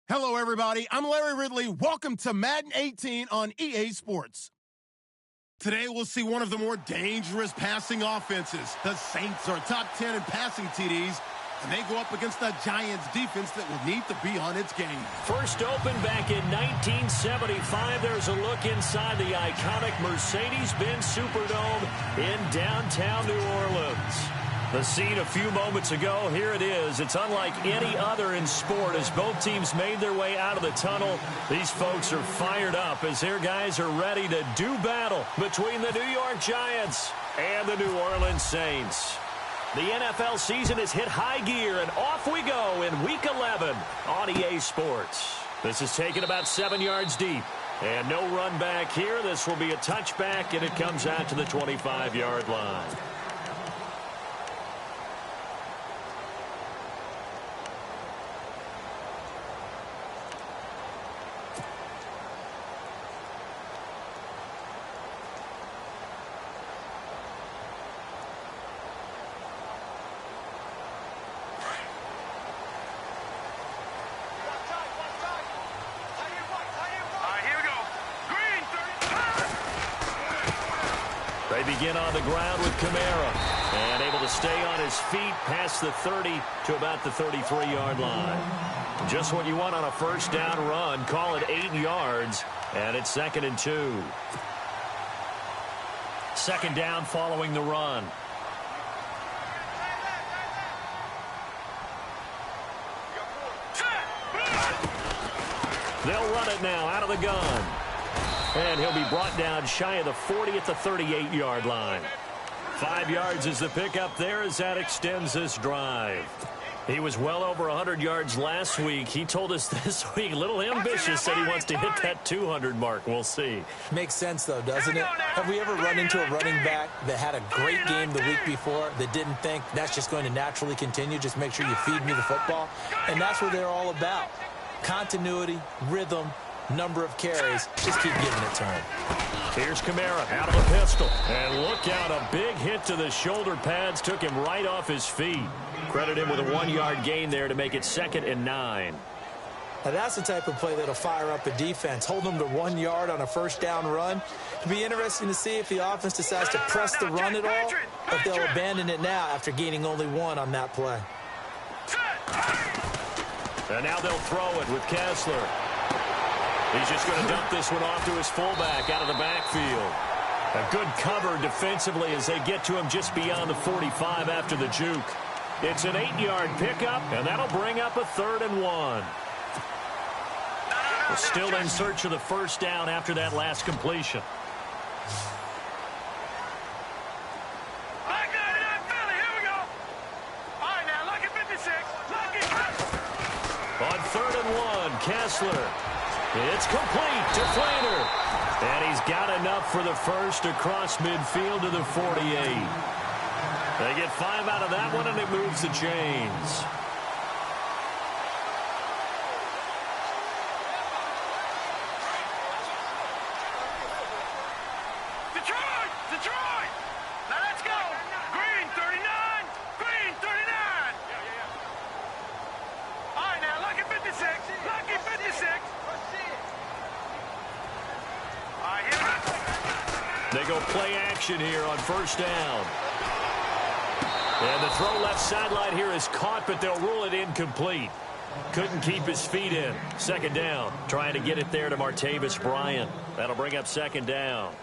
Hello, everybody. I'm Larry Ridley. Welcome to Madden 18 on EA Sports. Today, we'll see one of the more dangerous passing offenses. The Saints are top 10 in passing TDs, and they go up against the Giants defense that will need to be on its game. First opened back in 1975. There's a look inside the iconic Mercedes-Benz Superdome in downtown New Orleans. The scene a few moments ago, here it is. It's unlike any other in sport as both teams made their way out of the tunnel. These folks are fired up as their guys are ready to do battle between the New York Giants and the New Orleans Saints. The NFL season has hit high gear, and off we go in Week 11 on EA Sports. This is taken about 7 yards deep, and no run back here. This will be a touchback, and it comes out to the 25-yard line. They begin on the ground with Kamara, and able to stay on his feet past the 30 to about the 33-yard line. Just what you want on a first down run. Call it 8 yards, and it's 2nd and 2. Second down following the run. They'll run it now out of the gun. And he'll be brought down shy of the 40 at the 38-yard line. 5 yards is the pickup there as that extends this drive. He was well over 100 yards last week. He told us this week, a little ambitious, said he wants to hit that 200 mark. We'll see. Makes sense, though, doesn't it? Have we ever run into a running back that had a great game the week before that didn't think that's just going to naturally continue? Just make sure you feed me the football. And that's what they're all about. Continuity, rhythm, number of carries. Just keep giving it to him. Here's Kamara out of a pistol. And look out, a big hit to the shoulder pads. Took him right off his feet. Credit him with a 1-yard gain there to make it 2nd and 9. Now that's the type of play that'll fire up a defense. Hold them to 1 yard on a first down run. It'll be interesting to see if the offense decides to press the run at all, or if they'll abandon it now after gaining only 1 on that play. And now they'll throw it with Kessler. He's just going to dump this one off to his fullback out of the backfield. A good cover defensively as they get to him just beyond the 45 after the juke. It's an 8-yard pickup, and that'll bring up a 3rd and 1. We're still in search of the first down after that last completion. On 3rd and 1, Kessler. It's complete to Flaner. And he's got enough for the first across midfield to the 48. They get 5 out of that one, and it moves the chains. Detroit! Now let's go! Green 39! Green 39! All right, now, lucky 56! Lucky 56! They go play action here on first down. And the throw left sideline here is caught, but they'll rule it incomplete. Couldn't keep his feet in. 2nd down. Trying to get it there to Martavis Bryant. That'll bring up 2nd down.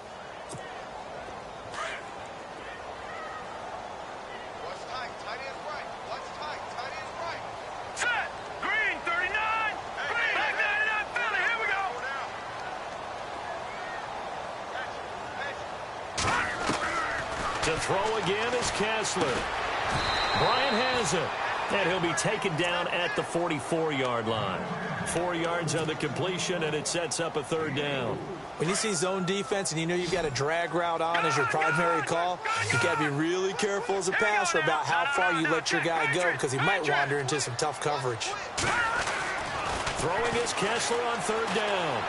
To throw again is Kessler. Bryant has it. And he'll be taken down at the 44-yard line. 4 yards on the completion, and it sets up a 3rd down. When you see zone defense and you know you've got a drag route on as your primary call, you've got to be really careful as a passer about how far you let your guy go because he might wander into some tough coverage. Throwing is Kessler on 3rd down.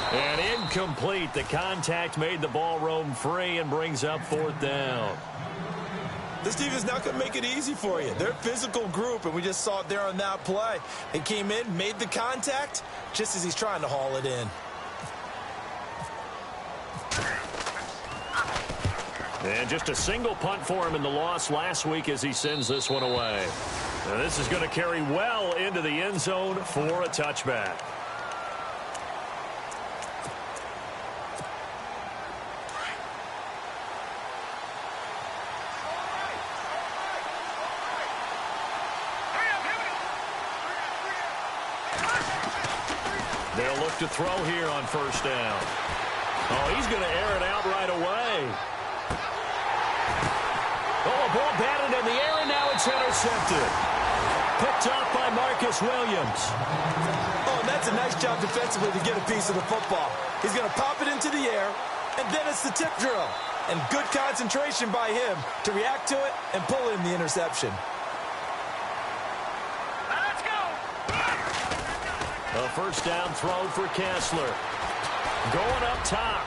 And incomplete. The contact made the ball roam free and brings up 4th down. This defense not going to make it easy for you. They're a physical group, and we just saw it there on that play. He came in, made the contact, just as he's trying to haul it in. And just a single punt for him in the loss last week as he sends this one away. Now this is going to carry well into the end zone for a touchback. They'll look to throw here on first down. Oh, he's going to air it out right away. Oh, a ball batted in the air, and now it's intercepted. Picked off by Marcus Williams. Oh, and that's a nice job defensively to get a piece of the football. He's going to pop it into the air, and then it's the tip drill. And good concentration by him to react to it and pull in the interception. Let's go. A first down throw for Kessler. Going up top.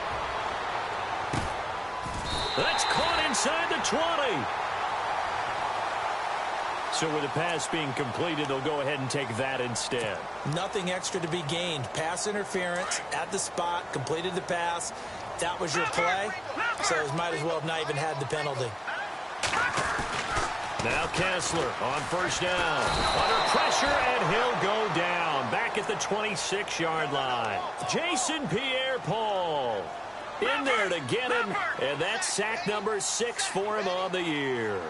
That's caught inside the 20. So with the pass being completed, they'll go ahead and take that instead. Nothing extra to be gained. Pass interference at the spot, completed the pass. That was your play, so it might as well have not even had the penalty. Now Kessler on first down. Under pressure, and he'll go down. Back at the 26-yard line. Jason Pierre-Paul in there to get him, and that's sack number 6 for him on the year.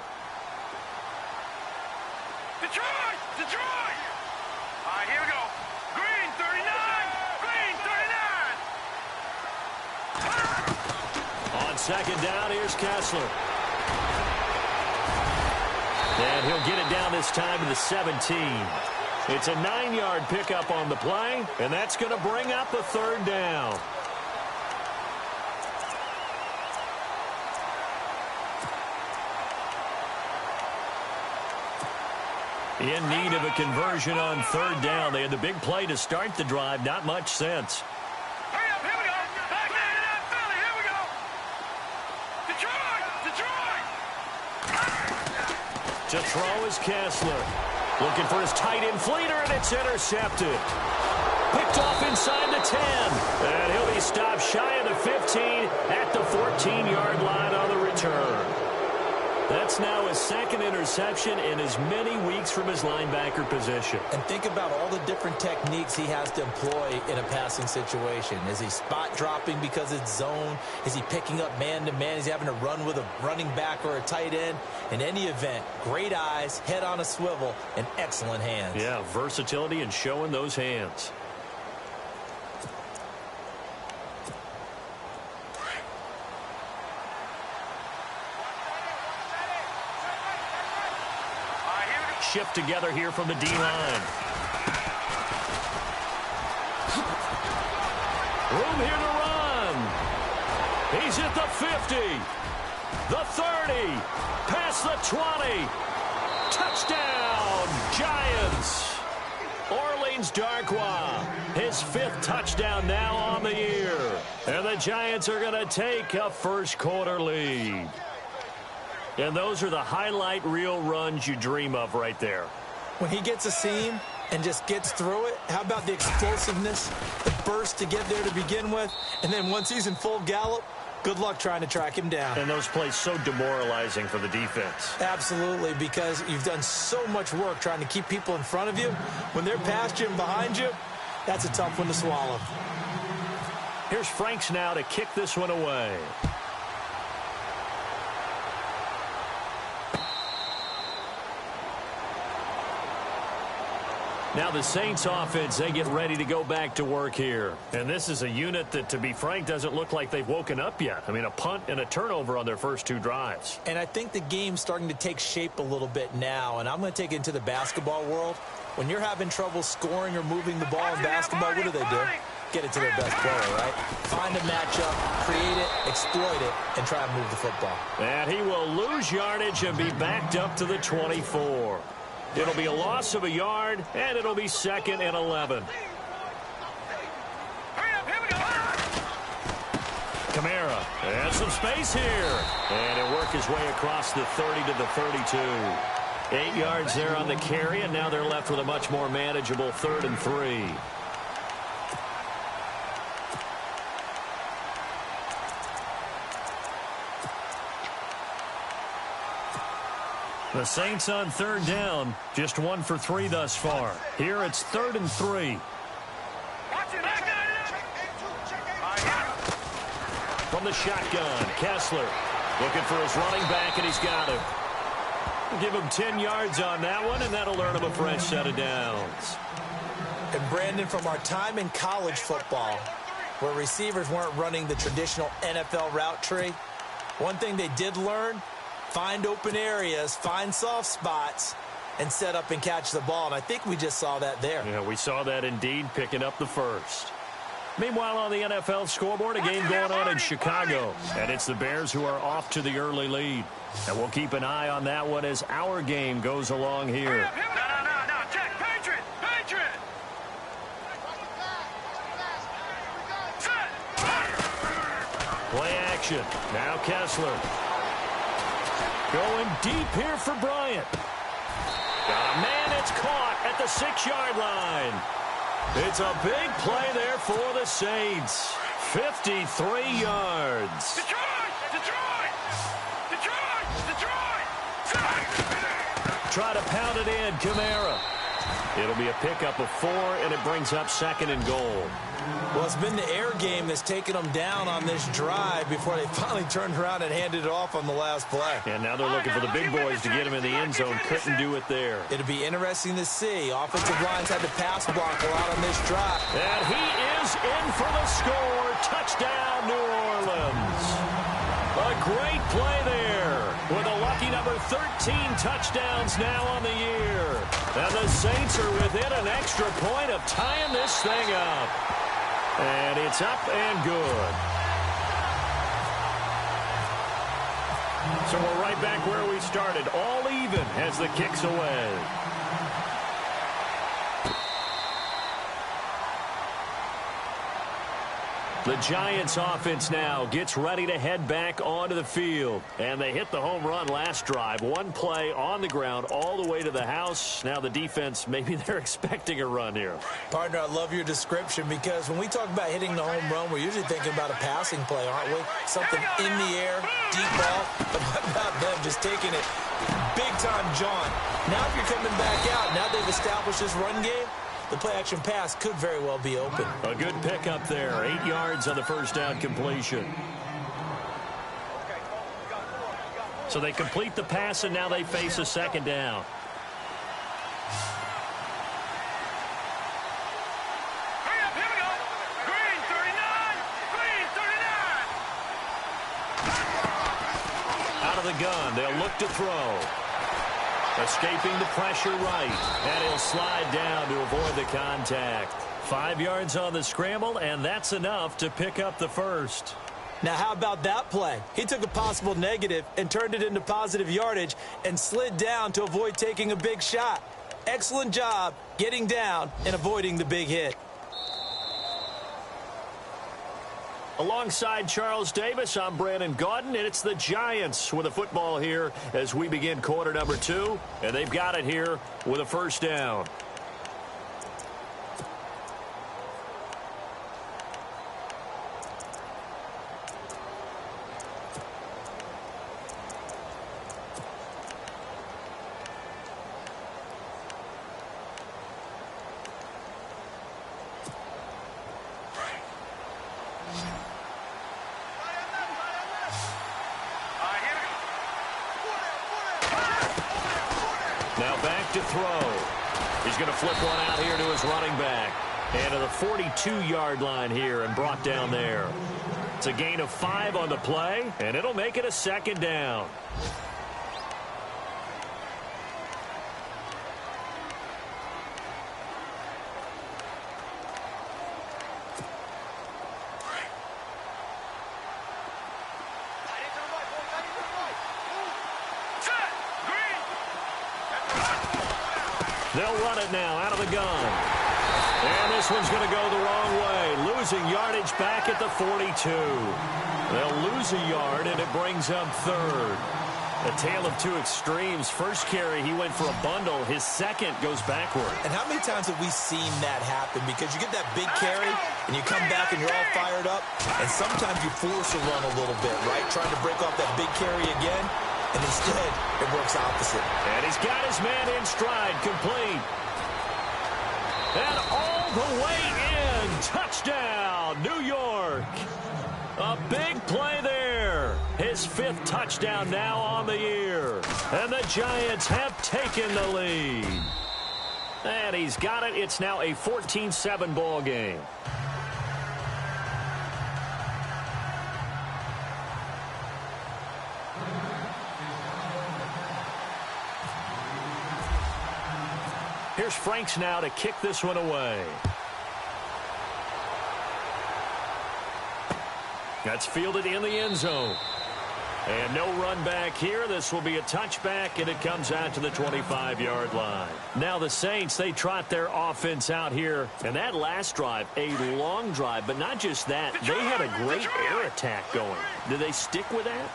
Detroit! Detroit! All right, here we go. Green 39! Green 39! On second down, here's Kessler. And he'll get it down this time to the 17. It's a 9-yard pickup on the play, and that's going to bring up a third down. In need of a conversion on third down. They had the big play to start the drive. Not much sense. Hurry up, here we go. Back into that Philly, here we go. Detroit! Detroit! To throw is Kessler. Looking for his tight end Fleeter, and it's intercepted. Picked off inside the 10. And he'll be stopped shy of the 15 at the 14-yard line on the return. That's now his second interception in as many weeks from his linebacker position. And think about all the different techniques he has to employ in a passing situation. Is he spot dropping because it's zone? Is he picking up man-to-man? Is he having to run with a running back or a tight end? In any event, great eyes, head on a swivel, and excellent hands. Yeah, versatility and showing those hands. Shift together here from the D-line. Room here to run. He's at the 50, the 30, past the 20. Touchdown, Giants. Orleans Darkwa, his 5th touchdown now on the year. And the Giants are going to take a first-quarter lead. And those are the highlight reel runs you dream of right there. When he gets a seam and just gets through it, how about the explosiveness, the burst to get there to begin with, and then once he's in full gallop, good luck trying to track him down. And those plays so demoralizing for the defense. Absolutely, because you've done so much work trying to keep people in front of you. When they're past you and behind you, that's a tough one to swallow. Here's Franks now to kick this one away. Now the Saints offense, they get ready to go back to work here. And this is a unit that, to be frank, doesn't look like they've woken up yet. I mean, a punt and a turnover on their first 2 drives. And I think the game's starting to take shape a little bit now. And I'm going to take it into the basketball world. When you're having trouble scoring or moving the ball in basketball, what do? Get it to their best player, right? Find a matchup, create it, exploit it, and try and move the football. And he will lose yardage and be backed up to the 24. It'll be a loss of a yard, and it'll be 2nd and 11. Hurry up, here we go. Kamara, And some space here. And he'll work his way across the 30 to the 32. 8 yards there on the carry, and now they're left with a much more manageable 3rd and 3. The Saints on 3rd down, just 1 for 3 thus far. Here it's 3rd and 3. From the shotgun, Kessler looking for his running back, and he's got him. We'll give him 10 yards on that one, and that'll earn him a fresh set of downs. And Brandon, from our time in college football, where receivers weren't running the traditional NFL route tree, one thing they did learn: find open areas, find soft spots, and set up and catch the ball. And I think we just saw that there. Yeah, we saw that indeed, picking up the first. Meanwhile, on the NFL scoreboard, a game going on in Chicago. And it's the Bears who are off to the early lead. And we'll keep an eye on that one as our game goes along here. No, Jack, Patriot! Play action. Now Kessler. Going deep here for Bryant. Got a man, it's caught at the 6-yard line. It's a big play there for the Saints. 53 yards. Try to pound it in, Kamara. It'll be a pickup of 4, and it brings up 2nd and goal. Well, it's been the air game that's taken them down on this drive before they finally turned around and handed it off on the last play. And now they're looking for the big boys to get him in the end zone. Couldn't do it there. It'll be interesting to see. Offensive lines had to pass block a lot on this drive. And he is in for the score. Touchdown, New Orleans. A great play there with a lucky number 13 touchdowns now on the year. And the Saints are within an extra point of tying this thing up. And it's up and good. So we're right back where we started. All even as the kick's away. The Giants offense now gets ready to head back onto the field. And they hit the home run last drive. One play on the ground all the way to the house. Now the defense, maybe they're expecting a run here. Partner, I love your description, because when we talk about hitting the home run, we're usually thinking about a passing play, aren't we? Something in the air, deep ball. But what about them just taking it big-time jaunt? Now if you're coming back out, now they've established this run game, the play-action pass could very well be open. A good pickup there. 8 yards on the first down completion. So they complete the pass, and now they face a 2nd down. Hurry up, here we go. Green 39. Out of the gun, they'll look to throw. Escaping the pressure right, and he'll slide down to avoid the contact. 5 yards on the scramble, and that's enough to pick up the first. Now, how about that play? He took a possible negative and turned it into positive yardage and slid down to avoid taking a big shot. Excellent job getting down and avoiding the big hit. Alongside Charles Davis, I'm Brandon Gaudin, and it's the Giants with a football here as we begin quarter number 2, and they've got it here with a first down. Now back to throw. He's going to flip one out here to his running back. And to the 42-yard line here and brought down there. It's a gain of 5 on the play, and it'll make it a 2nd down. They'll run it now out of the gun. And this one's going to go the wrong way. losing yardage back at the 42. They'll lose a yard, and it brings up third. A tale of two extremes. First carry, he went for a bundle. His second goes backward. And how many times have we seen that happen? Because you get that big carry, and you come back, and you're all fired up, and sometimes you force a run a little bit, right? Trying to break off that big carry again, and instead, it works opposite. And he's got his man in stride, complete. And all the way in. Touchdown, New York. A big play there. His 5th touchdown now on the year. And the Giants have taken the lead. And he's got it. It's now a 14-7 ball game. Here's Franks now to kick this one away. That's fielded in the end zone. And no run back here. This will be a touchback, and it comes out to the 25-yard line. Now the Saints, they trot their offense out here. And that last drive, a long drive, but not just that. They had a great air attack going. Did they stick with that?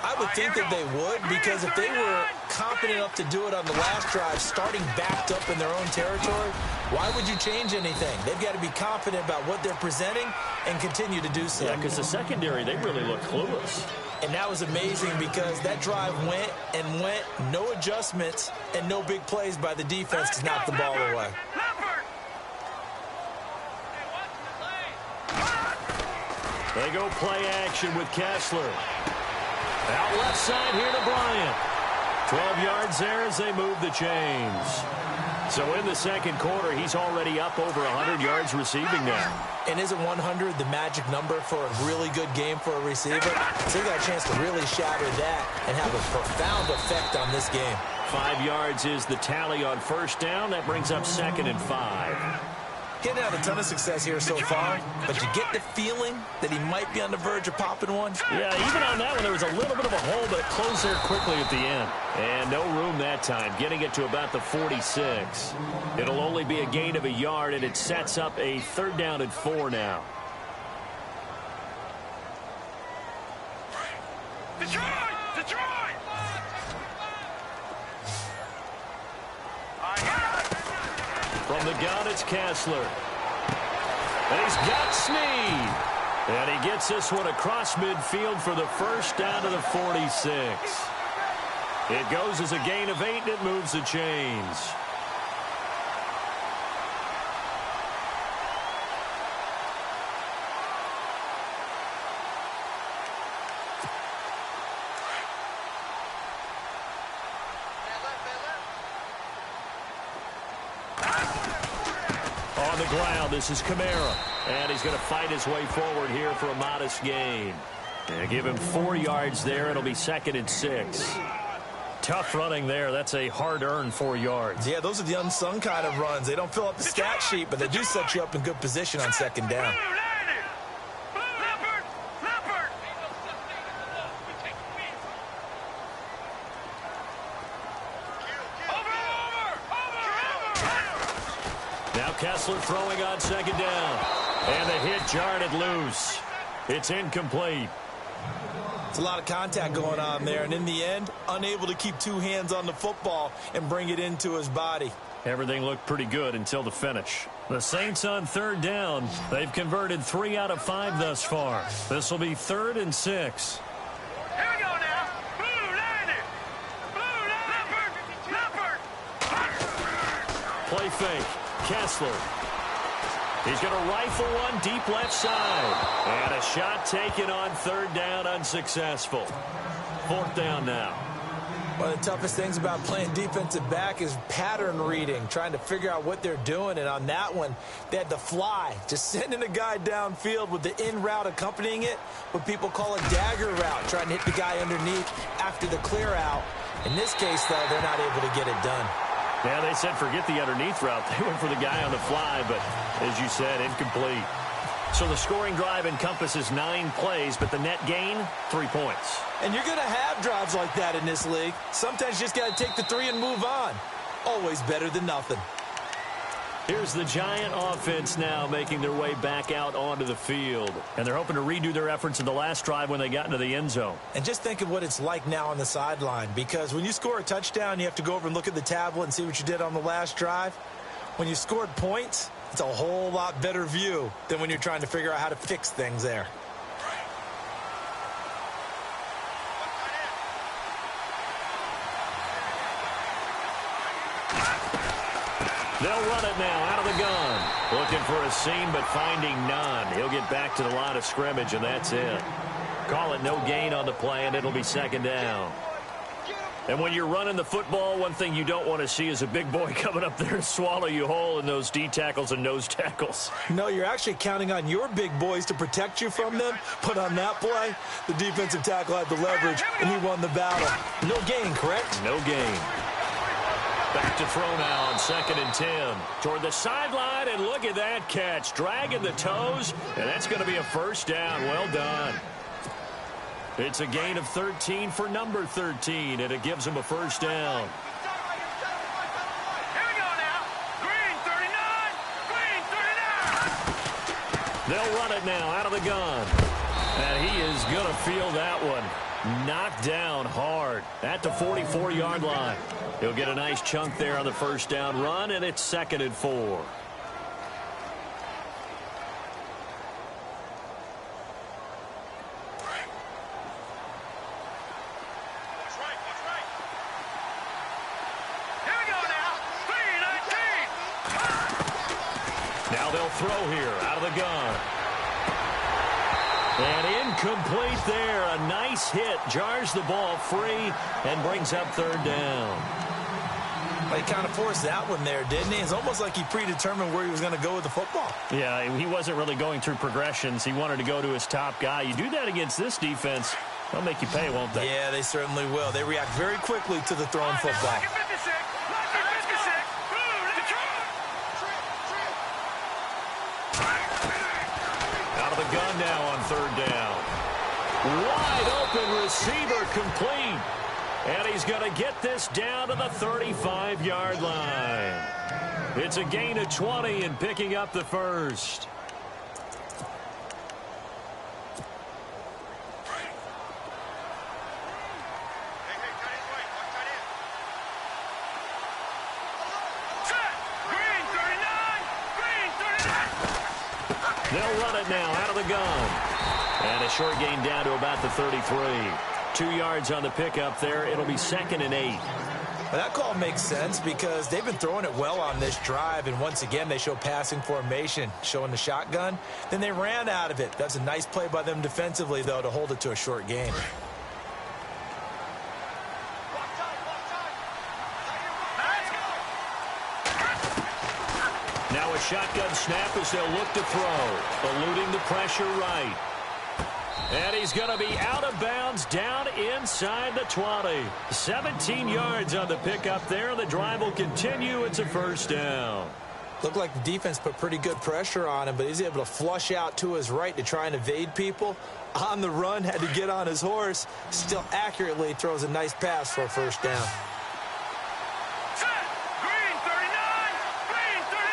I would think that they would, because if they were confident enough to do it on the last drive, starting backed up in their own territory, why would you change anything? They've got to be confident about what they're presenting and continue to do so. Yeah, because the secondary, they really look clueless. And that was amazing because that drive went and went, no adjustments, and no big plays by the defense to knock the ball away. They go play action with Kessler. Out left side here to Bryant. 12 yards there as they move the chains. So in the second quarter, he's already up over 100 yards receiving now. And isn't 100 the magic number for a really good game for a receiver? So he got a chance to really shatter that and have a profound effect on this game. 5 yards is the tally on first down. That brings up 2nd and 5. Getting out a ton of success here so far, but you get the feeling that he might be on the verge of popping one. Yeah, even on that one, there was a little bit of a hole, but it closed there quickly at the end. And no room that time, getting it to about the 46. It'll only be a gain of a yard, and it sets up a 3rd down and 4 now. Detroit! Detroit! From the gun, it's Kessler. And he's got Snead. And he gets this one across midfield for the first down to the 46. It goes as a gain of 8, and it moves the chains. On the ground, this is Kamara. And he's going to fight his way forward here for a modest gain. And give him 4 yards there. It'll be 2nd and 6. Tough running there. That's a hard-earned 4 yards. Yeah, those are the unsung kind of runs. They don't fill up the stat sheet, but they do set you up in good position on 2nd down. Now Kessler throwing on 2nd down. And the hit jarred loose. It's incomplete. It's a lot of contact going on there, and in the end, unable to keep 2 hands on the football and bring it into his body. Everything looked pretty good until the finish. The Saints on 3rd down. They've converted 3 out of 5 thus far. This will be 3rd and 6. Here we go now. Blue landed. Blue leopard. Play fake. Kessler. He's going to rifle one deep left side. And a shot taken on 3rd down, unsuccessful. 4th down now. One of the toughest things about playing defensive back is pattern reading, trying to figure out what they're doing. And on that one, they had the fly, just sending a guy downfield with the in route accompanying it, what people call a dagger route, trying to hit the guy underneath after the clear out. In this case, though, they're not able to get it done. Yeah, they said forget the underneath route. They went for the guy on the fly, but as you said, incomplete. So the scoring drive encompasses 9 plays, but the net gain, 3 points. And you're going to have drives like that in this league. Sometimes you just got to take the 3 and move on. Always better than nothing. Here's the Giant offense now making their way back out onto the field. And they're hoping to redo their efforts in the last drive when they got into the end zone. And just think of what it's like now on the sideline, because when you score a touchdown, you have to go over and look at the tablet and see what you did on the last drive. When you scored points, it's a whole lot better view than when you're trying to figure out how to fix things there. They'll run it now out of the gun. Looking for a seam, but finding none. He'll get back to the line of scrimmage, and that's it. Call it no gain on the play, and it'll be second down. And when you're running the football, one thing you don't want to see is a big boy coming up there and swallow you whole in those D tackles and nose tackles. No, you're actually counting on your big boys to protect you from them. But on that play, the defensive tackle had the leverage, and he won the battle. No gain, correct? No gain. Back to throw now on 2nd and 10. Toward the sideline, and look at that catch. Dragging the toes, and that's going to be a first down. Well done. It's a gain of 13 for number 13, and it gives him a first down. Here we go now. Green 39. Green 39. They'll run it now out of the gun. And he is going to feel that one. Knocked down hard at the 44-yard line. He'll get a nice chunk there on the first down run, and it's 2nd and 4. Now they'll throw here out of the gun. And incomplete there. A nice hit. Jars the ball free and brings up 3rd down. Well, he kind of forced that one there, didn't he? It's almost like he predetermined where he was going to go with the football. Yeah, he wasn't really going through progressions. He wanted to go to his top guy. You do that against this defense, they'll make you pay, won't they? Yeah, they certainly will. They react very quickly to the thrown football. Out of the gun now on 3rd down. Wide open receiver complete. And he's going to get this down to the 35-yard line. It's a gain of 20 and picking up the first. They'll run it now out of the gun. And a short gain down to about the 33. 2 yards on the pickup there. It'll be 2nd and 8. Well, that call makes sense because they've been throwing it well on this drive, and once again they show passing formation, showing the shotgun. Then they ran out of it. That's a nice play by them defensively, though, to hold it to a short gain. Now a shotgun snap as they'll look to throw. Eluding the pressure right. And he's going to be out of bounds down inside the 20. 17 yards on the pickup there. The drive will continue. It's a first down. Looked like the defense put pretty good pressure on him, but he's able to flush out to his right to try and evade people. On the run, had to get on his horse. Still accurately throws a nice pass for a first down. Green 39. Green 39.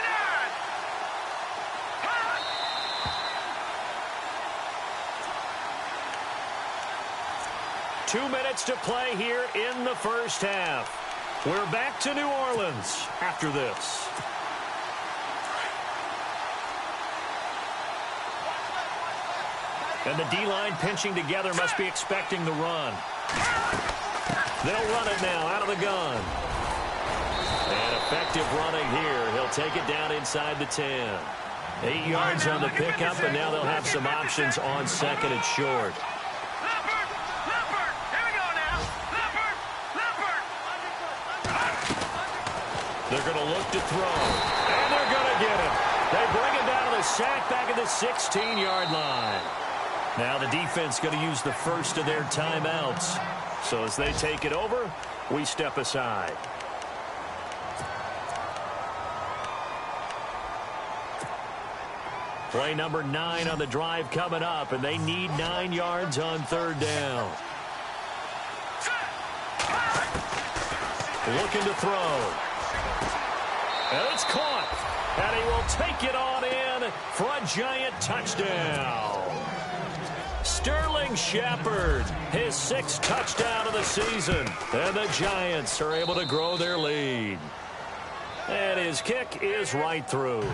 2 minutes to play here in the first half. We're back to New Orleans after this. And the D-line pinching together must be expecting the run. They'll run it now out of the gun. And effective running here. He'll take it down inside the 10. 8 yards on the pickup, and now they'll have some options on 2nd and short. They're going to look to throw, and they're going to get it. They bring it down to the sack back at the 16-yard line. Now the defense going to use the first of their timeouts. So as they take it over, we step aside. Play number 9 on the drive coming up, and they need 9 yards on 3rd down. Looking to throw. And it's caught. And he will take it on in for a giant touchdown. Sterling Shepard, his 6th touchdown of the season. And the Giants are able to grow their lead. And his kick is right through.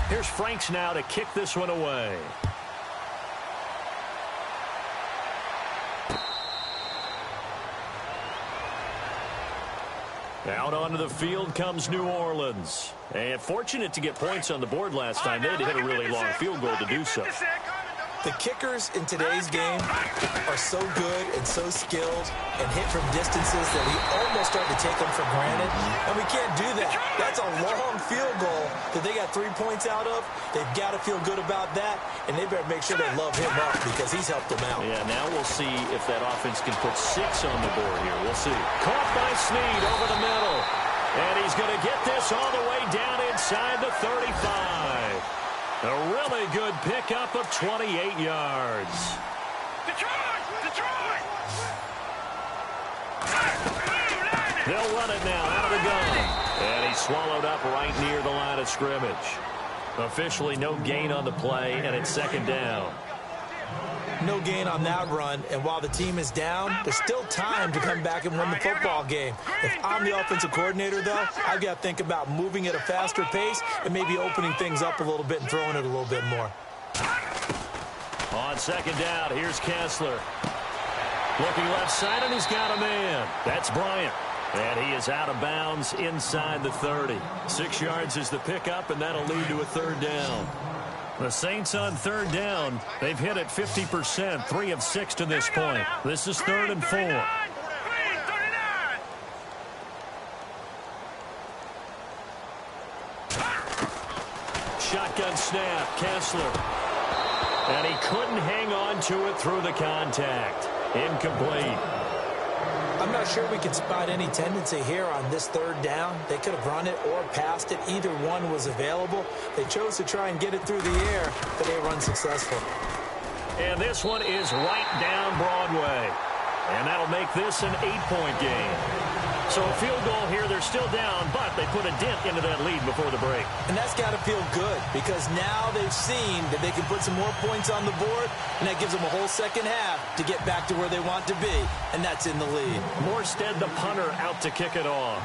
Here's Franks now to kick this one away. Out onto the field comes New Orleans. And fortunate to get points on the board last time. They had to hit a really long field goal to do so. The kickers in today's game are so good and so skilled and hit from distances that we almost start to take them for granted. And we can't do that. That's a long field goal that they got 3 points out of. They've got to feel good about that, and they better make sure they love him up because he's helped them out. Yeah, now we'll see if that offense can put 6 on the board here. We'll see. Caught by Snead over the middle. And he's going to get this all the way down inside the 35. A really good pickup of 28 yards. Detroit! Detroit! They'll run it now out of the gun. And he's swallowed up right near the line of scrimmage. Officially no gain on the play, and it's 2nd down. No gain on that run, and while the team is down, there's still time to come back and win the football game. If I'm the offensive coordinator, though, I've got to think about moving at a faster pace and maybe opening things up a little bit and throwing it a little bit more. On 2nd down, here's Kessler. Looking left side, and he's got a man. That's Bryant. And he is out of bounds inside the 30. 6 yards is the pickup, and that'll lead to a 3rd down. The Saints on 3rd down. They've hit it 50%, 3 of 6 to this point. This is 3rd and 4. Shotgun snap, Kessler. And he couldn't hang on to it through the contact. Incomplete. I'm not sure we can spot any tendency here on this 3rd down. They could have run it or passed it. Either one was available. They chose to try and get it through the air, but they were unsuccessful. And this one is right down Broadway. And that'll make this an 8-point game. So a field goal here, they're still down, but they put a dent into that lead before the break. And that's got to feel good because now they've seen that they can put some more points on the board, and that gives them a whole 2nd half to get back to where they want to be, and that's in the lead. Morstead, the punter, out to kick it off.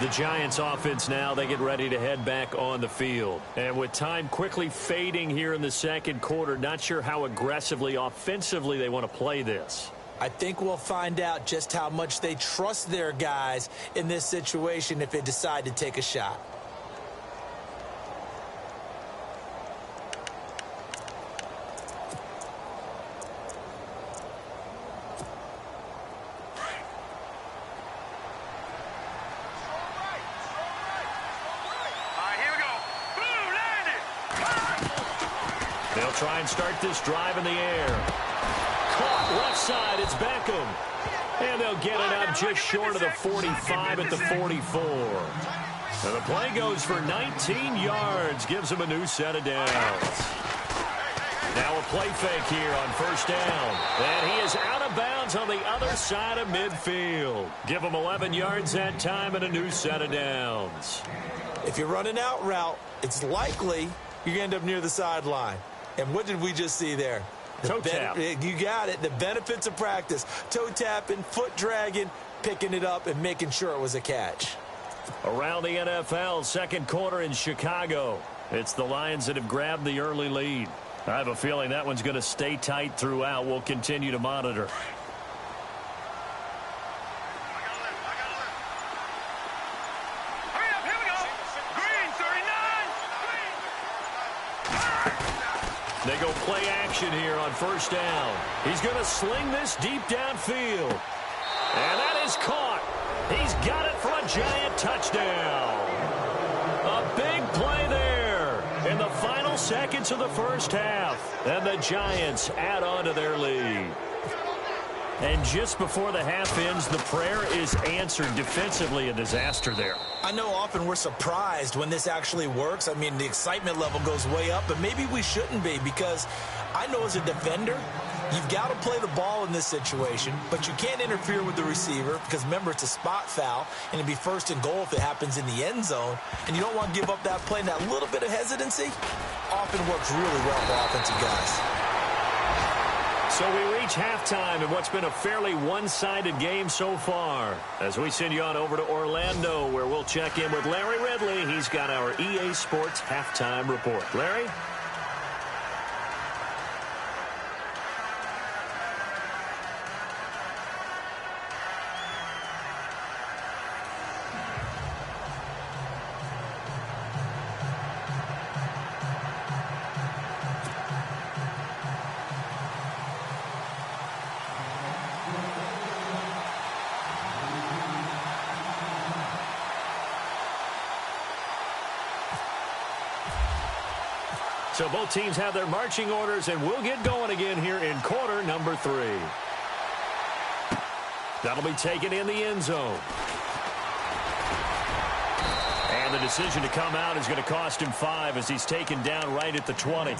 The Giants offense now, they get ready to head back on the field. And with time quickly fading here in the 2nd quarter, not sure how aggressively, offensively they want to play this. I think we'll find out just how much they trust their guys in this situation if they decide to take a shot. They'll try and start this drive in the air. Caught left side, it's Beckham. And they'll get it up just short of the 45 at the 44. And the play goes for 19 yards, gives them a new set of downs. Now a play fake here on 1st down. And he is out of bounds on the other side of midfield. Give him 11 yards that time and a new set of downs. If you're running out route, it's likely you're going to end up near the sideline. And what did we just see there? Toe tap. You got it. The benefits of practice. Toe tapping, foot dragging, picking it up, and making sure it was a catch. Around the NFL, 2nd quarter in Chicago. It's the Lions that have grabbed the early lead. I have a feeling that one's going to stay tight throughout. We'll continue to monitor. They go play action here on 1st down. He's going to sling this deep downfield. And that is caught. He's got it for a giant touchdown. A big play there in the final seconds of the 1st half. And the Giants add on to their lead. And just before the half ends, the prayer is answered. Defensively, a disaster there. I know often we're surprised when this actually works. I mean, the excitement level goes way up, but maybe we shouldn't be, because I know as a defender, you've got to play the ball in this situation, but you can't interfere with the receiver because, remember, it's a spot foul, and it'd be first and goal if it happens in the end zone, and you don't want to give up that play. And that little bit of hesitancy often works really well for offensive guys. So we reach halftime in what's been a fairly one-sided game so far. As we send you on over to Orlando, where we'll check in with Larry Ridley. He's got our EA Sports halftime report. Larry? So both teams have their marching orders, and we'll get going again here in quarter number 3. That'll be taken in the end zone. And the decision to come out is going to cost him 5 as he's taken down right at the 20.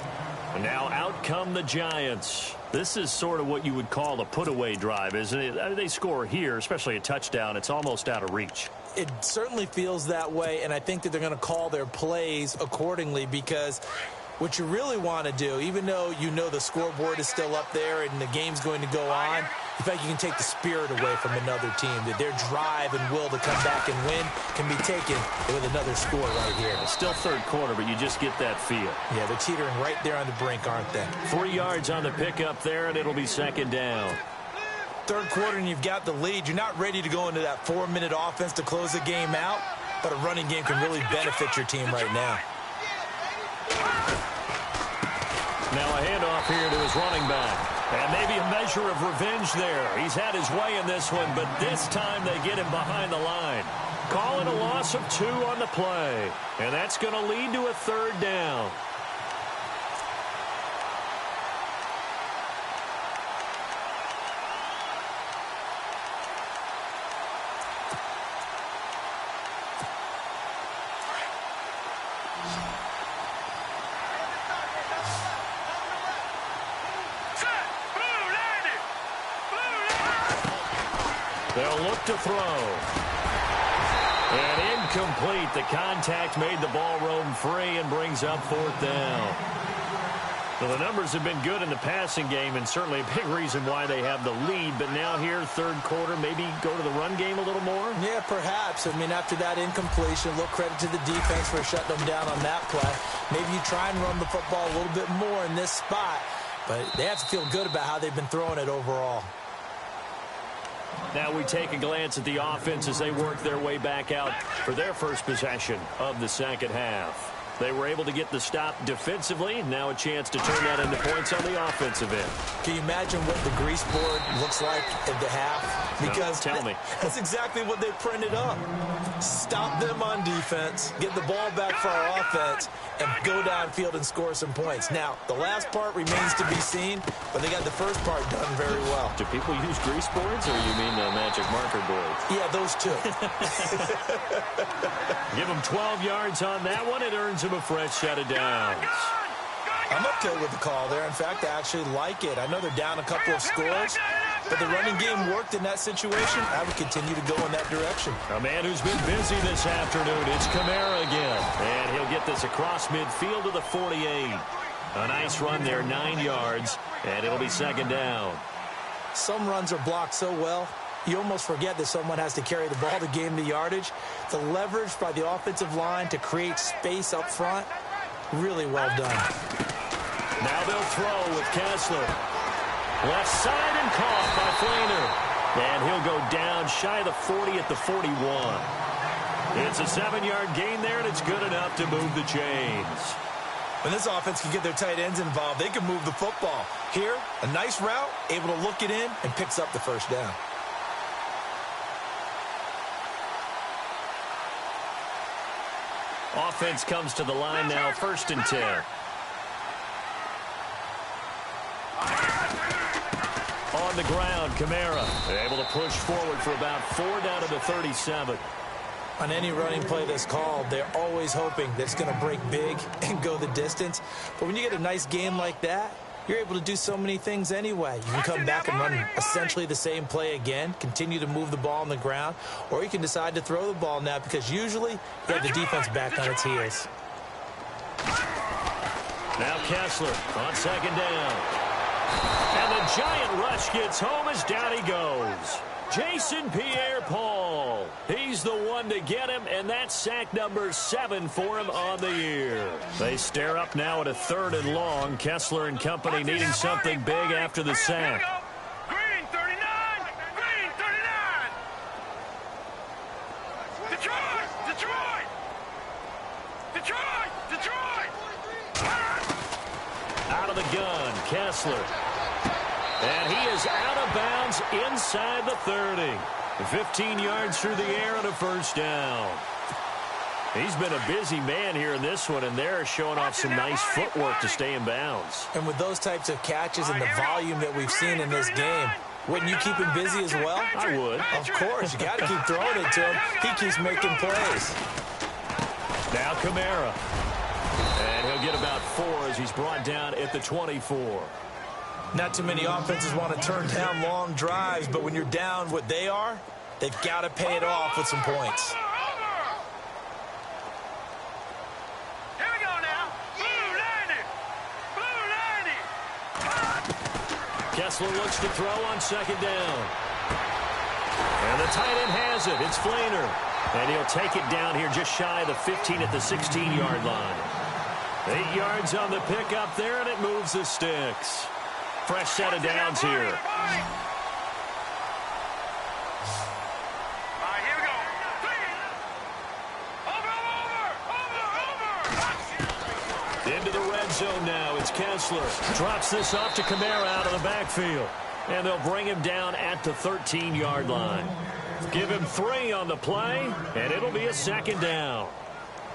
And now out come the Giants. This is sort of what you would call a put-away drive, isn't it? I mean, they score here, especially a touchdown. It's almost out of reach. It certainly feels that way, and I think that they're going to call their plays accordingly, because what you really want to do, even though you know the scoreboard is still up there and the game's going to go on, in fact, you can take the spirit away from another team, that their drive and will to come back and win can be taken with another score right here. It's still third quarter, but you just get that feel. Yeah, they're teetering right there on the brink, aren't they? 3 yards on the pickup there, and it'll be second down. Third quarter, and you've got the lead. You're not ready to go into that 4-minute offense to close the game out, but a running game can really benefit your team right now. Now a handoff here to his running back. And maybe a measure of revenge there. He's had his way in this one, but this time they get him behind the line. Calling a loss of 2 on the play. And that's going to lead to a third down. They'll look to throw. And incomplete. The contact made the ball roam free and brings up fourth down. So the numbers have been good in the passing game, and certainly a big reason why they have the lead. But now here, third quarter, maybe go to the run game a little more? Yeah, perhaps. I mean, after that incompletion, a little credit to the defense for shutting them down on that play. Maybe you try and run the football a little bit more in this spot. But they have to feel good about how they've been throwing it overall. Now we take a glance at the offense as they work their way back out for their first possession of the second half. They were able to get the stop defensively. Now a chance to turn that into points on the offensive end. Can you imagine what the grease board looks like at the half? Because no, tell me. That's exactly what they printed up. Stop them on defense, get the ball back for our offense, and go downfield and score some points. Now, the last part remains to be seen, but they got the first part done very well. Do people use grease boards, or you mean the magic marker boards? Yeah, those two. Give them 12 yards on that one. It earns him a fresh set of downs. I'm okay with the call there. In fact, I actually like it. I know they're down a couple of scores, but the running game worked in that situation. I would continue to go in that direction. A man who's been busy this afternoon. It's Kamara again. And he'll get this across midfield to the 48. A nice run there, 9 yards, and it'll be second down. Some runs are blocked so well, you almost forget that someone has to carry the ball to gain the yardage. The leverage by the offensive line to create space up front, really well done. Now they'll throw with Kessler. Left side and caught by Flainer. And he'll go down shy of the 40 at the 41. It's a 7-yard gain there, and it's good enough to move the chains. When this offense can get their tight ends involved, they can move the football. Here, a nice route, able to look it in, and picks up the first down. Offense comes to the line now, 1st and 10. On on the ground. Kamara able to push forward for about 4 down to the 37. On any running play that's called, they're always hoping that it's going to break big and go the distance. But when you get a nice game like that, you're able to do so many things anyway. You can come back and run essentially the same play again, continue to move the ball on the ground, or you can decide to throw the ball now because usually you have the defense back on its heels. Now Kessler on second down. And the giant rush gets home as down he goes. Jason Pierre-Paul. He's the one to get him, and that's sack number 7 for him on the year. They stare up now at a 3rd and long. Kessler and company needing something big after the sack. Green 39! Green 39! Detroit! Detroit! Detroit! Detroit! Out of the gun, Kessler. And he is out of bounds inside the 30. 15 yards through the air and a first down. He's been a busy man here in this one, and they're showing off some nice footwork to stay in bounds. And with those types of catches and the volume that we've seen in this game, wouldn't you keep him busy as well? I would. Of course. You got to keep throwing it to him. He keeps making plays. Now Kamara. And he'll get about 4 as he's brought down at the 24. Not too many offenses want to turn down long drives, but when you're down what they are, they've got to pay it off with some points. Here we go now. Blue 90. Blue 90. Kessler looks to throw on second down. And the tight end has it. It's Flainer. And he'll take it down here just shy of the 15 at the 16-yard line. 8 yards on the pickup there, and it moves the sticks. Fresh set of downs here. All right, here we go. Over. Into the red zone now. It's Kessler. Drops this off to Kamara out of the backfield. And they'll bring him down at the 13-yard line. Give him 3 on the play, and it'll be a second down.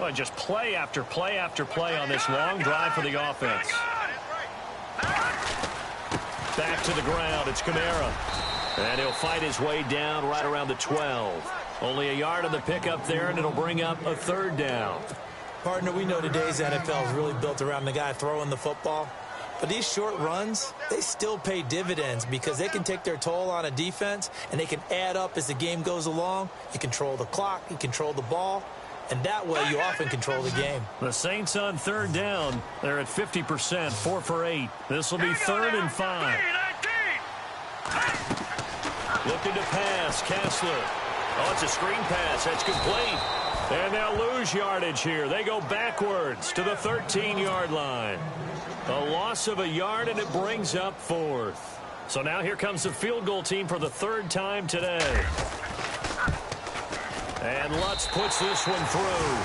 Well, just play after play after play on this long drive for the offense. Back to the ground. It's Kamara. And he'll fight his way down right around the 12. Only a yard on the pickup there, and it'll bring up a 3rd down. Partner, we know today's NFL is really built around the guy throwing the football. But these short runs, they still pay dividends because they can take their toll on a defense, and they can add up as the game goes along. You control the clock, you control the ball, and that way you often control the game. The Saints on 3rd down. They're at 50%, 4 for 8. This will be 3rd and 5. Looking to pass, Kessler. Oh, it's a screen pass. That's complete. And they'll lose yardage here. They go backwards to the 13-yard line. A loss of a yard, and it brings up 4th. So now here comes the field goal team for the 3rd time today. And Lutz puts this one through.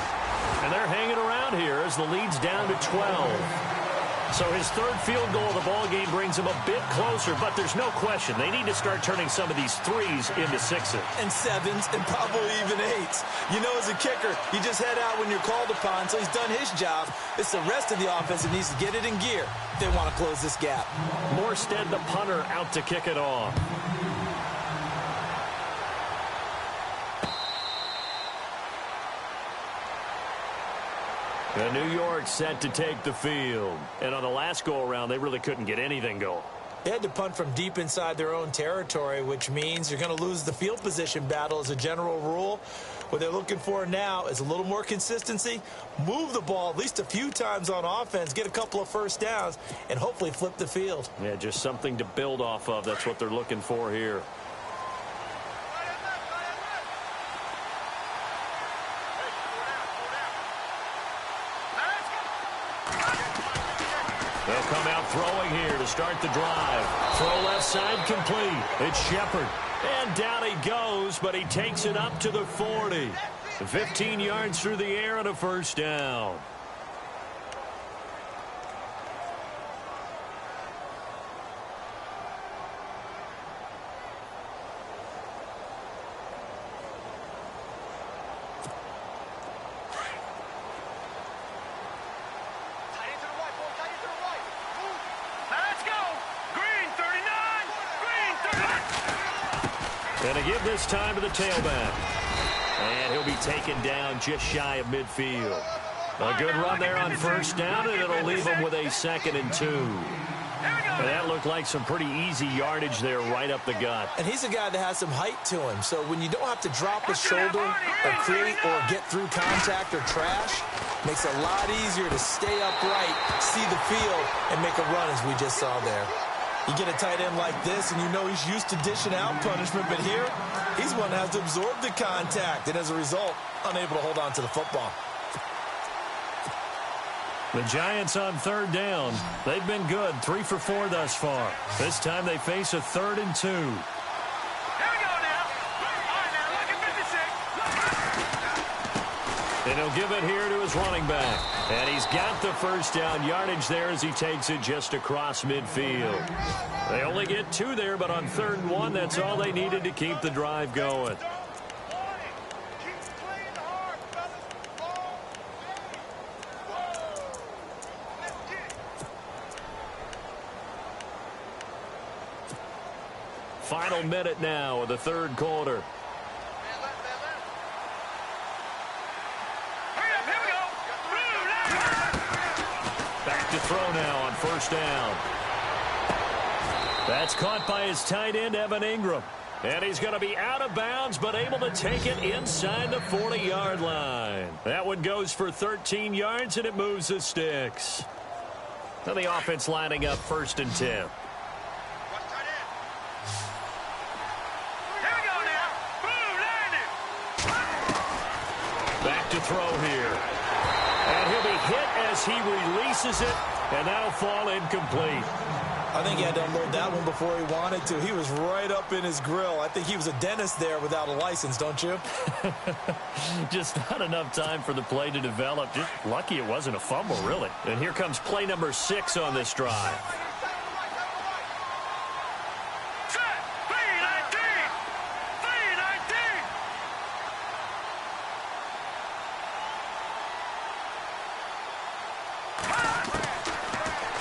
And they're hanging around here as the lead's down to 12. So his 3rd field goal of the ball game brings him a bit closer, but there's no question they need to start turning some of these 3s into 6s. And 7s and probably even 8s. You know, as a kicker, you just head out when you're called upon, so he's done his job. It's the rest of the offense that needs to get it in gear if they want to close this gap. Morstead, the punter, out to kick it off. The New York set to take the field. And on the last go-around, they really couldn't get anything going. They had to punt from deep inside their own territory, which means you're going to lose the field position battle as a general rule. What they're looking for now is a little more consistency, move the ball at least a few times on offense, get a couple of first downs, and hopefully flip the field. Yeah, just something to build off of. That's what they're looking for here. They'll come out throwing here to start the drive. Throw left side complete. It's Shepard. And down he goes, but he takes it up to the 40. 15 yards through the air and a first down. Let's go. Green 39. Green And to give this time to the tailback. And he'll be taken down just shy of midfield. A good run there on first down, and it'll leave him with a 2nd and 2. And that looked like some pretty easy yardage there right up the gut. And he's a guy that has some height to him. So when you don't have to drop his shoulder or create or get through contact or trash, makes it a lot easier to stay upright, see the field, and make a run as we just saw there. You get a tight end like this, and you know he's used to dishing out punishment, but here, he's one that has to absorb the contact, and as a result, unable to hold on to the football. The Giants on 3rd down. They've been good, 3 for 4 thus far. This time they face a 3rd and 2. Here we go now. All right, now, look at 56. And he'll give it here to his running back. And he's got the first down yardage there as he takes it just across midfield. They only get 2 there, but on 3rd and 1, that's all they needed to keep the drive going. Final minute now of the 3rd quarter. Back to throw now on first down. That's caught by his tight end, Evan Ingram. And he's going to be out of bounds, but able to take it inside the 40-yard line. That one goes for 13 yards, and it moves the sticks. Now the offense lining up 1st and 10. Back to throw here. And he'll be hit as he releases it, and that'll fall incomplete. I think he had to unload that one before he wanted to. He was right up in his grill. I think he was a dentist there without a license, don't you? Just not enough time for the play to develop. Just lucky it wasn't a fumble, really. And here comes play number 6 on this drive.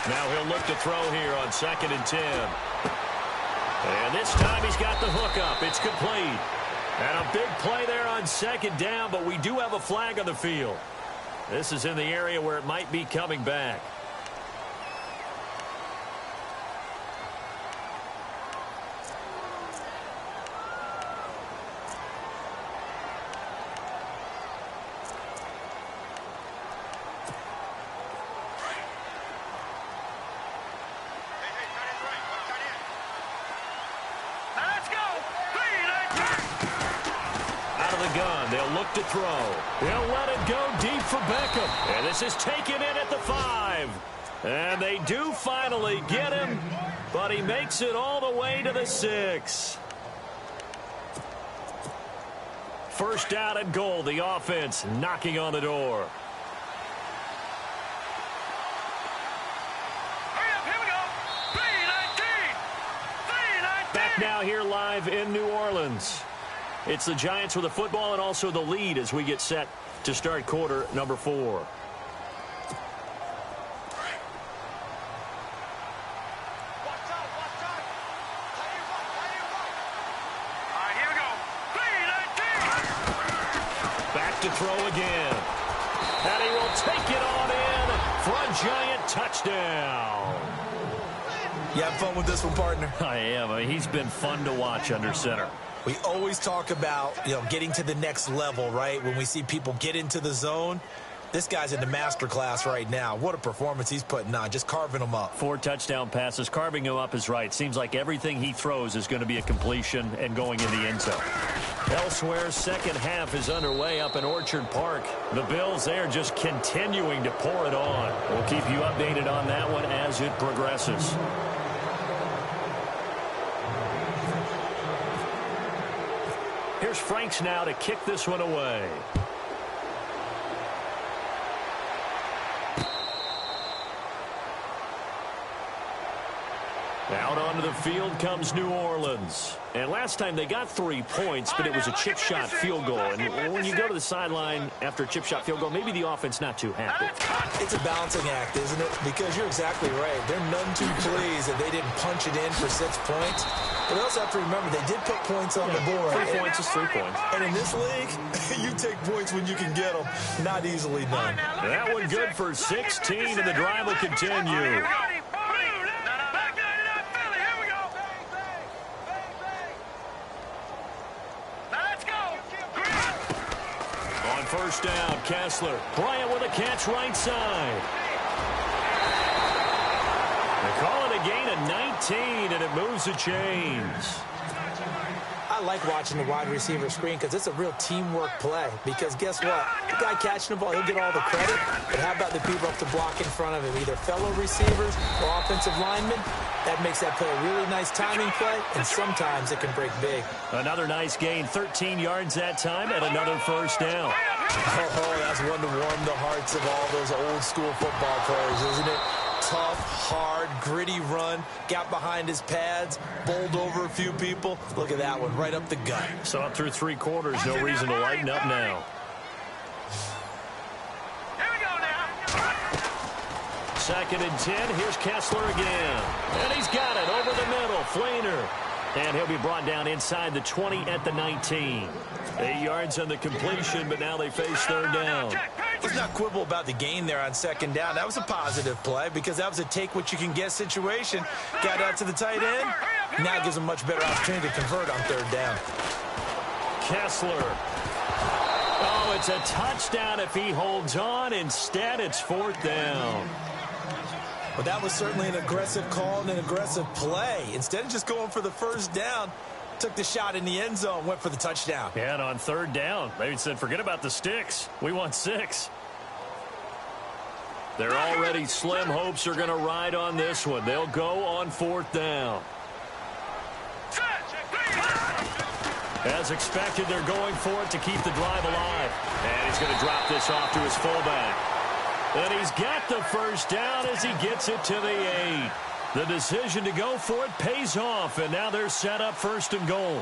Now he'll look to throw here on 2nd and 10. And this time he's got the hook up. It's complete. And a big play there on 2nd down, but we do have a flag on the field. This is in the area where it might be coming back. To throw. They'll let it go deep for Beckham. And this is taken in at the 5. And they do finally get him, but he makes it all the way to the 6. 1st down and goal. The offense knocking on the door. Here we go. 3-19. Back now here live in New Orleans. It's the Giants with the football and also the lead as we get set to start quarter number 4. All right, here we go. 3-19. Back to throw again. And he will take it on in for a Giant touchdown. You have fun with this one, partner? I am. I mean, he's been fun to watch under center. We always talk about, getting to the next level, right? When we see people get into the zone, this guy's in the master class right now. What a performance he's putting on, just carving them up. 4 touchdown passes. Carving him up is right. Seems like everything he throws is going to be a completion and going in the end zone. Elsewhere, 2nd half is underway up in Orchard Park. The Bills there just continuing to pour it on. We'll keep you updated on that one as it progresses. Here's Franks now to kick this one away. Out onto the field comes New Orleans. And last time they got 3 points, but it was a chip shot field goal. And when you go to the sideline after a chip shot field goal, maybe the offense not too happy. It's a balancing act, isn't it? Because you're exactly right. They're none too pleased that they didn't punch it in for 6 points. But we also have to remember they did put points on the board. 3 points is 3 points. And in this league, you take points when you can get them. Not easily done. That one good for 16, and the drive will continue. First down, Kessler. Bryant with a catch right side. They call it a gain of 19, and it moves the chains. I like watching the wide receiver screen because it's a real teamwork play. Because guess what? The guy catching the ball, he'll get all the credit. But how about the people up to block in front of him? Either fellow receivers or offensive linemen. That makes that play a really nice timing play, and sometimes it can break big. Another nice gain, 13 yards that time, and another first down. Oh, that's one to warm the hearts of all those old-school football players, isn't it? Tough, hard, gritty run, got behind his pads, bowled over a few people. Look at that one, right up the gut. Saw it through 3 quarters, no reason to lighten up now. Here we go now. 2nd and 10, here's Kessler again. And he's got it over the middle, Flainer. And he'll be brought down inside the 20 at the 19. 8 yards on the completion, but now they face 3rd down. Let's not quibble about the gain there on 2nd down. That was a positive play because that was a take-what-you-can-get situation. Got out to the tight end. Now gives them much better opportunity to convert on 3rd down. Kessler. Oh, it's a touchdown if he holds on. Instead, it's 4th down. But that was certainly an aggressive call and an aggressive play. Instead of just going for the 1st down, took the shot in the end zone, went for the touchdown. Yeah, and on 3rd down, they said, forget about the sticks. We want 6. Their already slim hopes are going to ride on this one. They'll go on 4th down. As expected, they're going for it to keep the drive alive. And he's going to drop this off to his fullback. And he's got the 1st down as he gets it to the 8. The decision to go for it pays off, and now they're set up 1st and goal.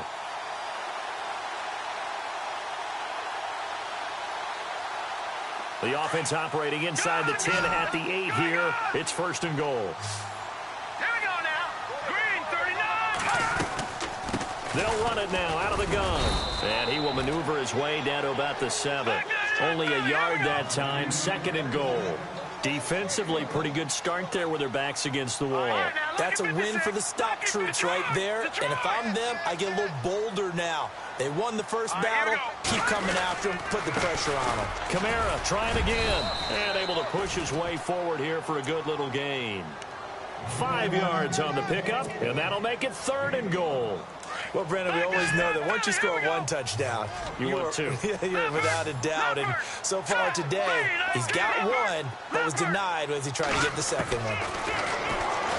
The offense operating inside the 10 at the 8 here. It's 1st and goal. Here we go now. Green, 39. They'll run it now out of the gun. And he will maneuver his way down to about the 7. Only a yard that time, 2nd and goal. Defensively, pretty good start there with their backs against the wall. That's a win for the stop troops right there. And if I'm them, I get a little bolder now. They won the first battle. Keep coming after them. Put the pressure on them. Kamara trying again. And able to push his way forward here for a good little gain. 5 yards on the pickup, and that'll make it 3rd and goal. Well, Brandon, we always know that once you score 1 touchdown, you want 2. You're without a doubt. And so far today, he's got 1 that was denied as he tried to get the 2nd one.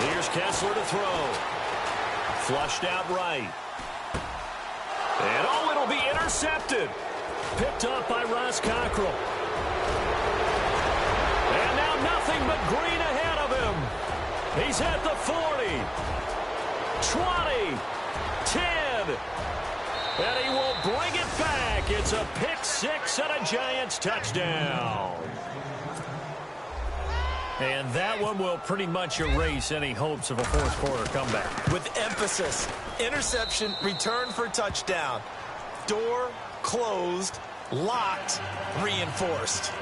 Here's Kessler to throw. Flushed out right. And oh, it'll be intercepted. Picked up by Ross Cockrell. And now nothing but green ahead of him. He's at the 40. 20. 10. And he will bring it back. It's a pick 6 and a Giants touchdown. And that one will pretty much erase any hopes of a 4th quarter comeback. With emphasis, interception, return for touchdown. Door closed, locked, reinforced.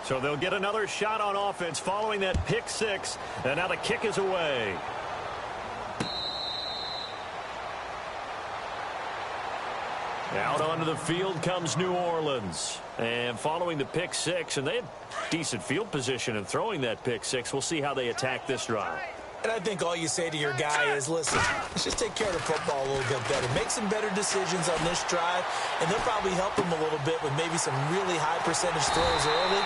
So they'll get another shot on offense following that pick 6. And now the kick is away. Out onto the field comes New Orleans. And following the pick 6, and they had decent field position in throwing that pick 6. We'll see how they attack this drive. And I think all you say to your guy is, listen, let's just take care of the football a little bit better. Make some better decisions on this drive, and they'll probably help him a little bit with maybe some really high percentage throws early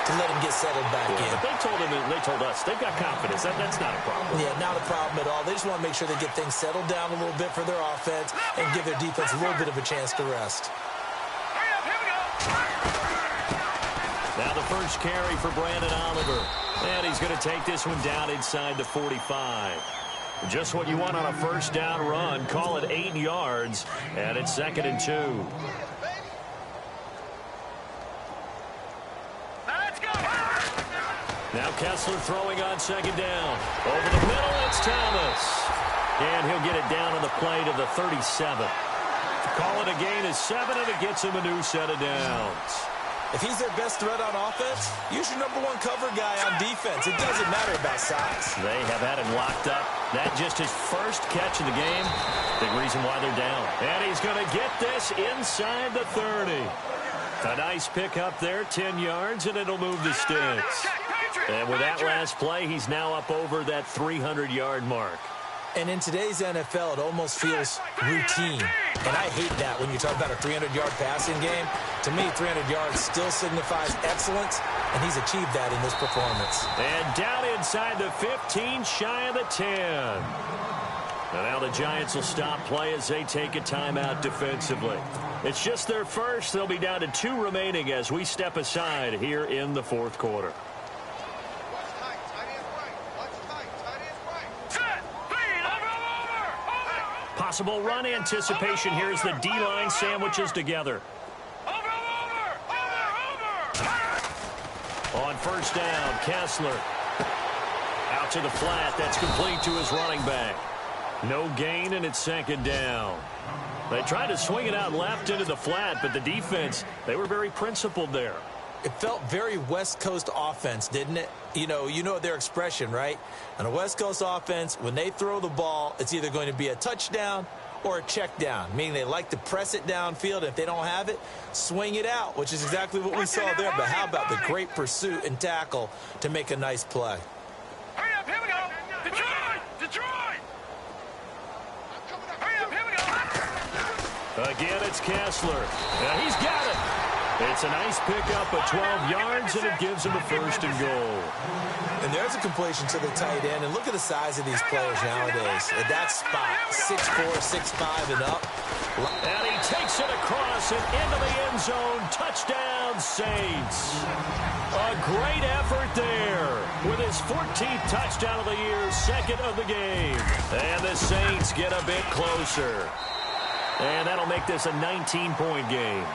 to let him get settled back in. But they told us, they've got confidence. That's not a problem. Yeah, not a problem at all. They just want to make sure they get things settled down a little bit for their offense and give their defense a little bit of a chance to rest. Now the first carry for Brandon Oliver. And he's going to take this one down inside the 45. Just what you want on a first down run. Call it 8 yards. And it's 2nd and 2. Let's go! Now Kessler throwing on 2nd down. Over the middle, it's Thomas. And he'll get it down on the play to the 37. Call it a gain of 7, and it gets him a new set of downs. If he's their best threat on offense, use your #1 cover guy on defense. It doesn't matter about size. They have had him locked up. That just his first catch of the game. Big reason why they're down. And he's going to get this inside the 30. A nice pick up there, 10 yards, and it'll move the sticks. And with that last play, he's now up over that 300-yard mark. And in today's NFL, it almost feels routine. And I hate that when you talk about a 300-yard passing game. To me, 300 yards still signifies excellence, and he's achieved that in this performance. And down inside the 15, shy of the 10. And now the Giants will stop play as they take a timeout defensively. It's just their first. They'll be down to 2 remaining as we step aside here in the 4th quarter. Possible run anticipation here as the D-line sandwiches together. On first down, Kessler. Out to the flat. That's complete to his running back. No gain, and it's 2nd down. They tried to swing it out left into the flat, but the defense, they were very principled there. It felt very West Coast offense, didn't it? You know their expression, right? On a West Coast offense, when they throw the ball, it's either going to be a touchdown or a check down, meaning they like to press it downfield. If they don't have it, swing it out, which is exactly what we saw there. But how about the great pursuit and tackle to make a nice play? Hurry up, here we go! Detroit! Detroit! Hurry up, here we go! Again, it's Kessler. Now he's got it. It's a nice pickup of 12 yards, and it gives him a 1st and goal. And there's a completion to the tight end. And look at the size of these players nowadays. At that spot, 6'4", 6'5", and up. And he takes it across and into the end zone. Touchdown, Saints. A great effort there with his 14th touchdown of the year, 2nd of the game. And the Saints get a bit closer. And that'll make this a 19-point game.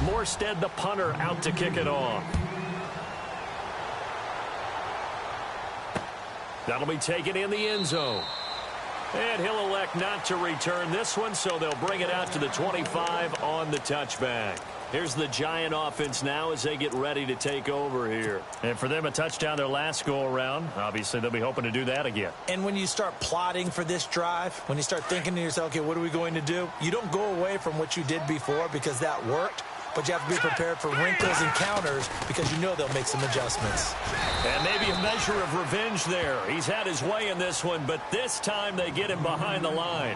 Morstead, the punter, out to kick it off. That'll be taken in the end zone. And he'll elect not to return this one, so they'll bring it out to the 25 on the touchback. Here's the Giant offense now as they get ready to take over here. And for them, a touchdown their last go-around. Obviously, they'll be hoping to do that again. And when you start plotting for this drive, when you start thinking to yourself, okay, what are we going to do? You don't go away from what you did before because that worked. But you have to be prepared for wrinkles and counters because you know they'll make some adjustments. And maybe a measure of revenge there. He's had his way in this one, but this time they get him behind the line.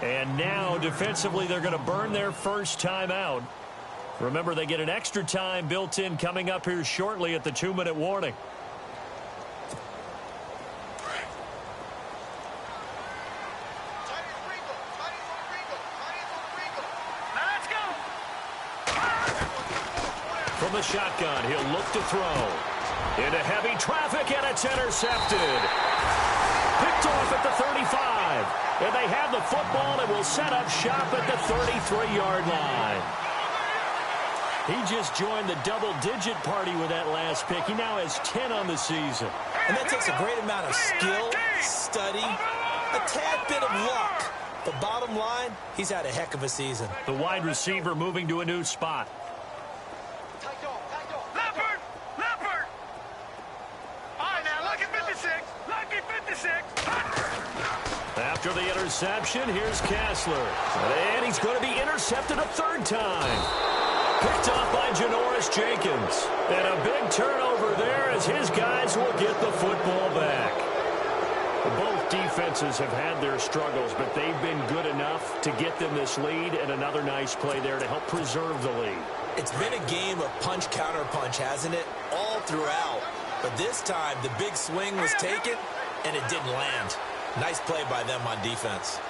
And now, defensively, they're going to burn their first time out. Remember, they get an extra time built in coming up here shortly at the 2-minute warning. From the shotgun, he'll look to throw. Into heavy traffic, and it's intercepted. Picked off at the 35. And they have the football and will set up shop at the 33-yard line. He just joined the double-digit party with that last pick. He now has 10 on the season. And that takes a great amount of skill, study, a tad bit of luck. But bottom line, he's had a heck of a season. The wide receiver moving to a new spot. After the interception, here's Kessler. And he's going to be intercepted a third time. Picked off by Janoris Jenkins. And a big turnover there as his guys will get the football back. Both defenses have had their struggles, but they've been good enough to get them this lead, and another nice play there to help preserve the lead. It's been a game of punch-counter-punch, hasn't it? All throughout. But this time, the big swing was taken, and it didn't land. Nice play by them on defense.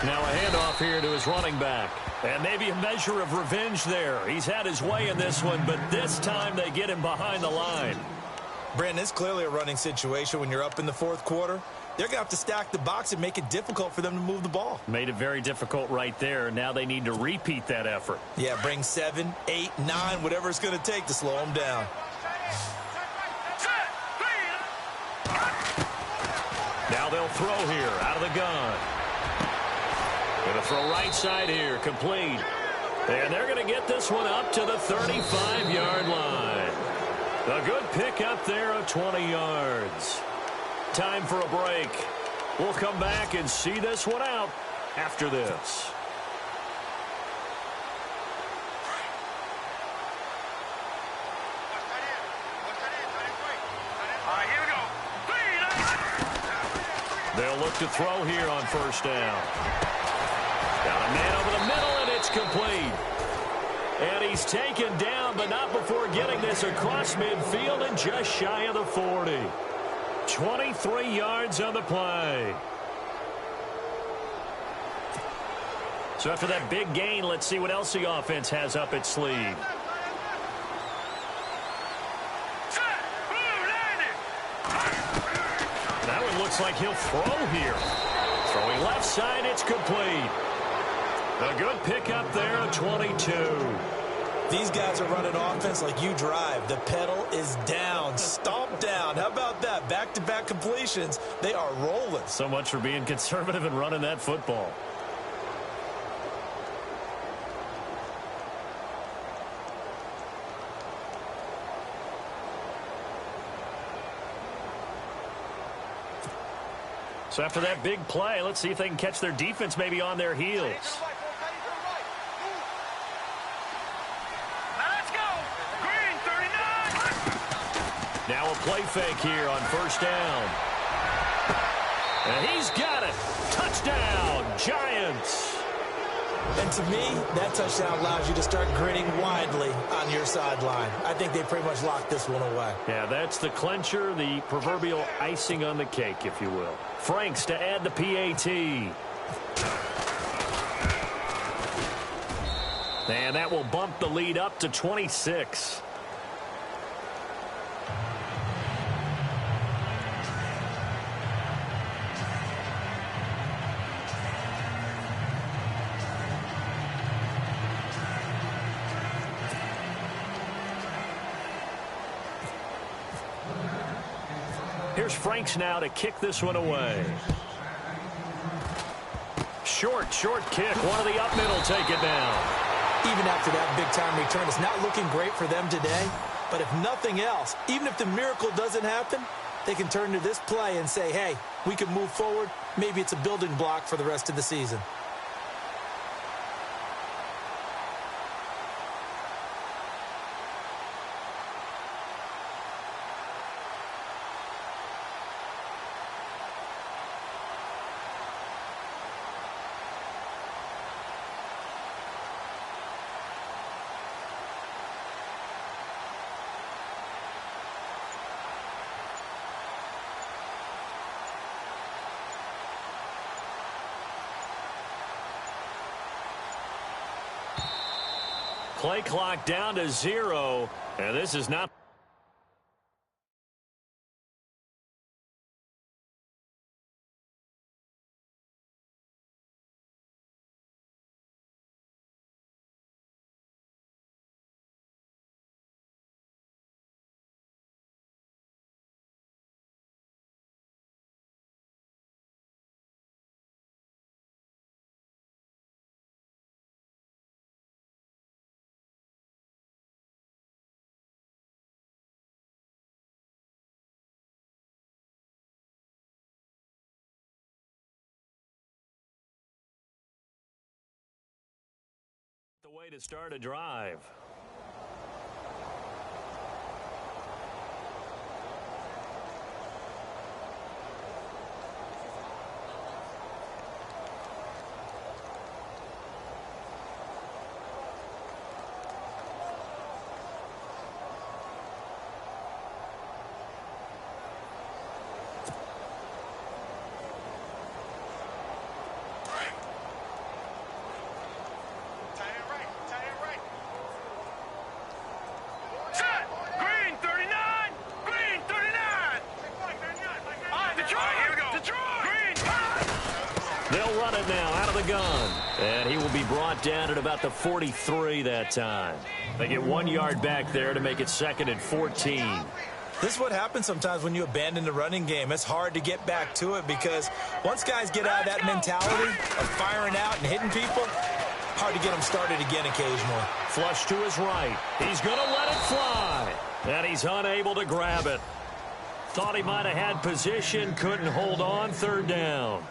Now a handoff here to his running back. And maybe a measure of revenge there. He's had his way in this one, but this time they get him behind the line. Brandon, it's clearly a running situation when you're up in the fourth quarter. They're going to have to stack the box and make it difficult for them to move the ball. Made it very difficult right there. Now they need to repeat that effort. Yeah, bring 7, 8, 9, whatever it's going to take to slow them down. Now they'll throw here out of the gun. Going to throw right side here, complete. And they're going to get this one up to the 35-yard line. A good pick up there of 20 yards. Time for a break. We'll come back and see this one out after this. They'll look to throw here on first down. Got a man over the middle, and it's complete. And he's taken down, but not before getting this across midfield and just shy of the 40. 23 yards on the play. So after that big gain, let's see what else the offense has up its sleeve. That one looks like he'll throw here. Throwing left side, it's complete. A good pickup there, a 22. These guys are running offense like you drive. The pedal is down, stomp down. How about that? Back-to-back completions. They are rolling. So much for being conservative and running that football. So after that big play, let's see if they can catch their defense maybe on their heels. Now a play fake here on first down. And he's got it. Touchdown, Giants. And to me, that touchdown allows you to start grinning widely on your sideline. I think they pretty much locked this one away. Yeah, that's the clincher, the proverbial icing on the cake, if you will. Franks to add the PAT. And that will bump the lead up to 26. Here's Franks now to kick this one away. Short kick. One of the up middle, take it down. Even after that big-time return, it's not looking great for them today. But if nothing else, even if the miracle doesn't happen, they can turn to this play and say, hey, we can move forward. Maybe it's a building block for the rest of the season. Play clock down to 0, and this is not the way to start a drive. They'll run it now out of the gun. And he will be brought down at about the 43 that time. They get 1 yard back there to make it 2nd and 14. This is what happens sometimes when you abandon the running game. It's hard to get back to it because once guys get out of that mentality of firing out and hitting people, hard to get them started again occasionally. Flush to his right. He's going to let it fly. And he's unable to grab it. Thought he might have had position, couldn't hold on, 3rd down.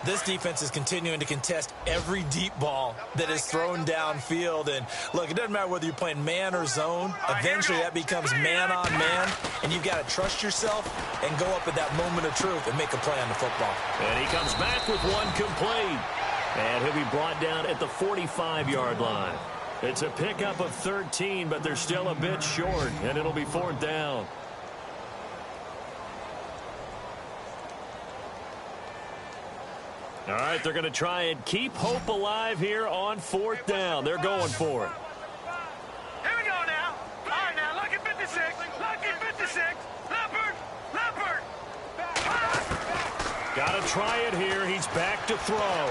This defense is continuing to contest every deep ball that is thrown downfield. And, look, it doesn't matter whether you're playing man or zone. Eventually that becomes man on man, and you've got to trust yourself and go up at that moment of truth and make a play on the football. And he comes back with one complete. And he'll be brought down at the 45-yard line. It's a pickup of 13, but they're still a bit short, and it'll be 4th down. All right, they're going to try and keep hope alive here on 4th down. They're going for it. Here we go now. All right, now, lucky 56. Lucky 56. Leopard. Got to try it here. He's back to throw.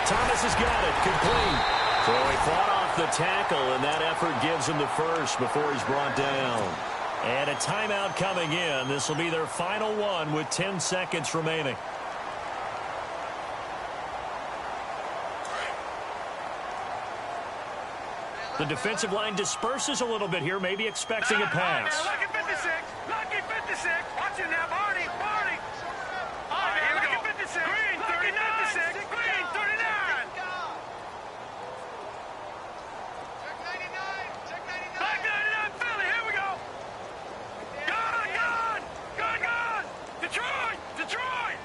Thomas has got it. Complete. So he fought off the tackle, and that effort gives him the first before he's brought down. And a timeout coming in. This will be their final one with 10 seconds remaining. The defensive line disperses a little bit here, maybe expecting a pass. Lucky 56. Lucky 56. Watch it now, Barney. All right, here we go. 56. Green, 39. Green, 39. Check 99. Back 99, Philly. Here we go. Gone. Detroit.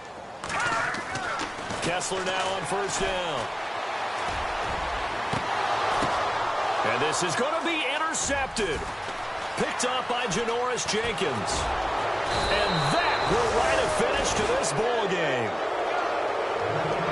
Kessler now on 1st down. And this is going to be intercepted. Picked up by Janoris Jenkins. And that will write a finish to this ball game.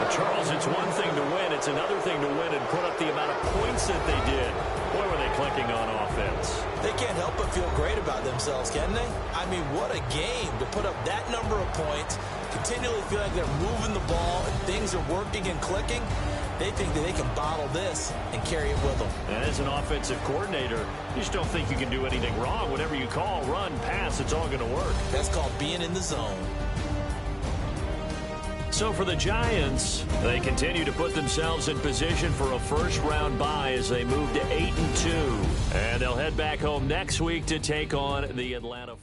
Charles, it's one thing to win. It's another thing to win and put up the amount of points that they did. Boy, were they clicking on offense. They can't help but feel great about themselves, can they? I mean, what a game to put up that number of points, continually feel like they're moving the ball and things are working and clicking. They think that they can bottle this and carry it with them. And as an offensive coordinator, you just don't think you can do anything wrong. Whatever you call, run, pass, it's all going to work. That's called being in the zone. So for the Giants, they continue to put themselves in position for a first-round bye as they move to 8-2. And they'll head back home next week to take on the Atlanta